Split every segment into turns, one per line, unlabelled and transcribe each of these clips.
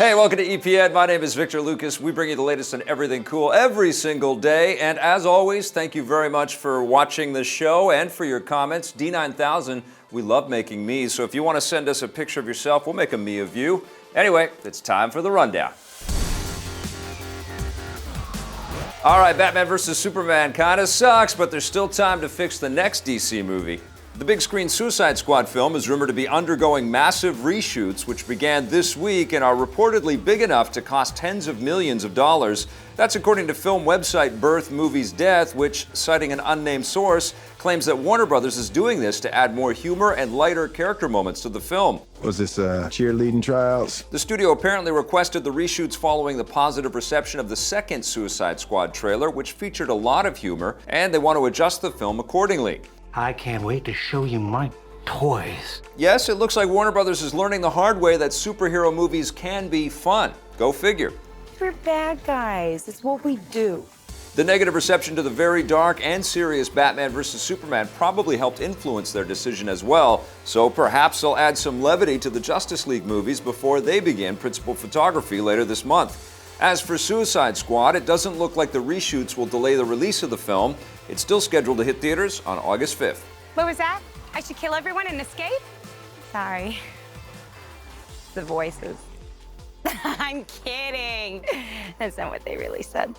Hey, welcome to EPN. My name is Victor Lucas. We bring you the latest on everything cool every single day. And as always, thank you very much for watching the show and for your comments. D9000, we love making me's. So if you want to send us a picture of yourself, we'll make a me of you. Anyway, it's time for the rundown. All right, Batman vs. Superman kind of sucks, but there's still time to fix the next DC movie. The big screen Suicide Squad film is rumored to be undergoing massive reshoots, which began this week and are reportedly big enough to cost tens of millions of dollars. That's according to film website Birth Movies Death, which, citing an unnamed source, claims that Warner Brothers is doing this to add more humor and lighter character moments to the film.
Was this cheerleading tryouts?
The studio apparently requested the reshoots following the positive reception of the second Suicide Squad trailer, which featured a lot of humor, and they want to adjust the film accordingly.
I can't wait to show you my toys.
Yes, it looks like Warner Brothers is learning the hard way that superhero movies can be fun. Go figure.
We're bad guys. It's what we do.
The negative reception to the very dark and serious Batman vs. Superman probably helped influence their decision as well, so perhaps they'll add some levity to the Justice League movies before they begin principal photography later this month. As for Suicide Squad, it doesn't look like the reshoots will delay the release of the film. It's still scheduled to hit theaters on August 5th.
What was that? I should kill everyone and escape?
Sorry. The voices.
I'm kidding.
That's not what they really said.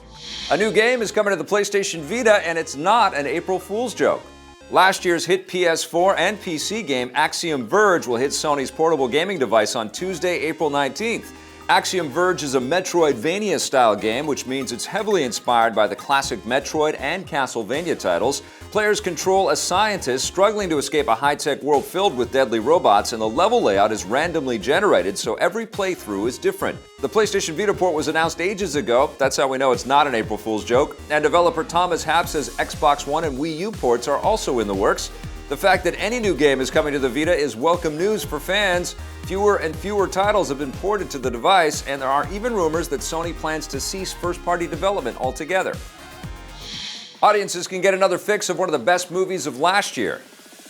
A new game is coming to the PlayStation Vita, and it's not an April Fool's joke. Last year's hit PS4 and PC game Axiom Verge will hit Sony's portable gaming device on Tuesday, April 19th. Axiom Verge is a Metroidvania-style game, which means it's heavily inspired by the classic Metroid and Castlevania titles. Players control a scientist struggling to escape a high-tech world filled with deadly robots, and the level layout is randomly generated, so every playthrough is different. The PlayStation Vita port was announced ages ago. That's how we know it's not an April Fool's joke. And developer Thomas Happ says Xbox One and Wii U ports are also in the works. The fact that any new game is coming to the Vita is welcome news for fans. Fewer and fewer titles have been ported to the device, and there are even rumors that Sony plans to cease first-party development altogether. Audiences can get another fix of one of the best movies of last year.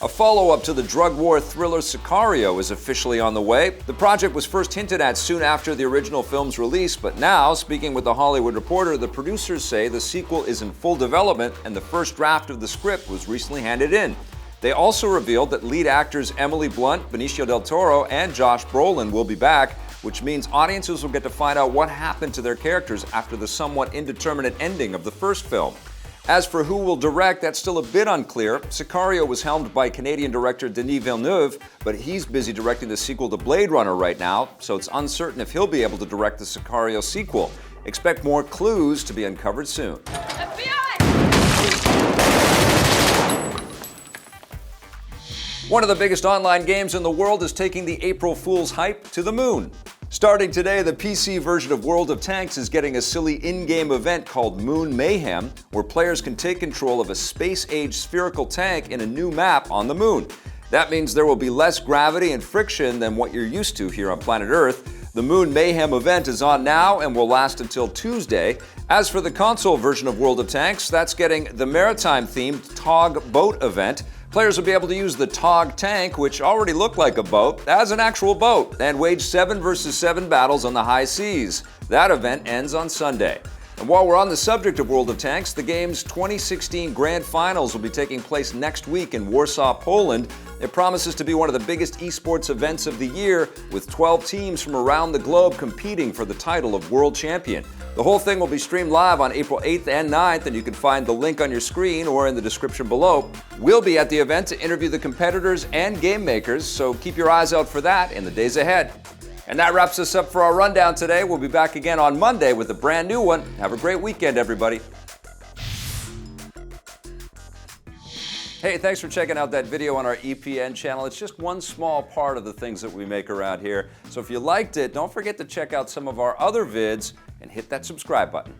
A follow-up to the drug war thriller Sicario is officially on the way. The project was first hinted at soon after the original film's release, but now, speaking with The Hollywood Reporter, the producers say the sequel is in full development and the first draft of the script was recently handed in. They also revealed that lead actors Emily Blunt, Benicio del Toro, and Josh Brolin will be back, which means audiences will get to find out what happened to their characters after the somewhat indeterminate ending of the first film. As for who will direct, that's still a bit unclear. Sicario was helmed by Canadian director Denis Villeneuve, but he's busy directing the sequel to Blade Runner right now, so it's uncertain if he'll be able to direct the Sicario sequel. Expect more clues to be uncovered soon. One of the biggest online games in the world is taking the April Fool's hype to the moon. Starting today, the PC version of World of Tanks is getting a silly in-game event called Moon Mayhem, where players can take control of a space-age spherical tank in a new map on the moon. That means there will be less gravity and friction than what you're used to here on planet Earth. The Moon Mayhem event is on now and will last until Tuesday. As for the console version of World of Tanks, that's getting the maritime-themed TOG boat event. Players will be able to use the TOG tank, which already looked like a boat, as an actual boat, and wage 7 versus 7 battles on the high seas. That event ends on Sunday. And while we're on the subject of World of Tanks, the game's 2016 Grand Finals will be taking place next week in Warsaw, Poland. It promises to be one of the biggest esports events of the year, with 12 teams from around the globe competing for the title of World Champion. The whole thing will be streamed live on April 8th and 9th, and you can find the link on your screen or in the description below. We'll be at the event to interview the competitors and game makers, so keep your eyes out for that in the days ahead. And that wraps us up for our rundown today. We'll be back again on Monday with a brand new one. Have a great weekend, everybody. Hey, thanks for checking out that video on our EPN channel. It's just one small part of the things that we make around here. So if you liked it, don't forget to check out some of our other vids and hit that subscribe button.